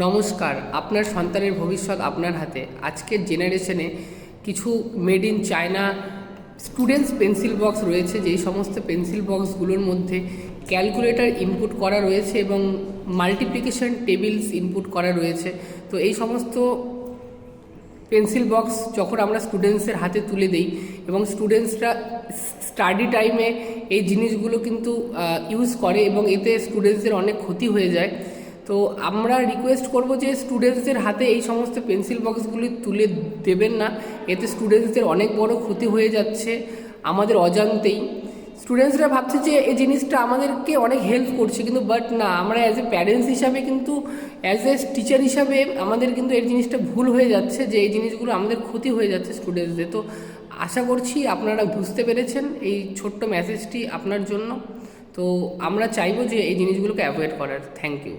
নমস্কার। আপনার সন্তানের ভবিষ্যৎ আপনার হাতে। আজকের জেনারেশনে কিছু made in China students pencil box রয়েছে, যেই সমস্ত পেন্সিল বক্সগুলোর মধ্যে ক্যালকুলেটর ইনপুট করা রয়েছে এবং মাল্টিপ্লিকেশন টেবিলস ইনপুট করা রয়েছে। তো এই সমস্ত পেন্সিল বক্স যখন আমরা স্টুডেন্টসের হাতে তুলে দিই এবং স্টুডেন্টসরা স্টাডি টাইমে এই জিনিসগুলো কিন্তু ইউজ করে এবং এতে স্টুডেন্টসদের অনেক ক্ষতি হয়ে যায়। তো আমরা রিকোয়েস্ট করব যে স্টুডেন্টসদের হাতে এই সমস্ত পেন্সিল বক্সগুলি তুলে দেবেন না। এতে স্টুডেন্টসদের অনেক বড় ক্ষতি হয়ে যাচ্ছে আমাদের অজান্তেই। স্টুডেন্টসরা ভাবছে যে এই জিনিসটা আমাদেরকে অনেক হেল্প করছে, কিন্তু বাট না, আমরা অ্যাজ এ প্যারেন্টস হিসাবে কিন্তু অ্যাজ এ টিচার হিসাবে আমাদের কিন্তু এই জিনিসটা ভুল হয়ে যাচ্ছে, যে এই জিনিসগুলো আমাদের ক্ষতি হয়ে যাচ্ছে স্টুডেন্টসদের। তো আশা করছি আপনারা বুঝতে পেরেছেন এই ছোট্ট মেসেজটি আপনার জন্য। তো আমরা চাইবো যে এই জিনিসগুলোকে অ্যাভয়েড করার। Thank you.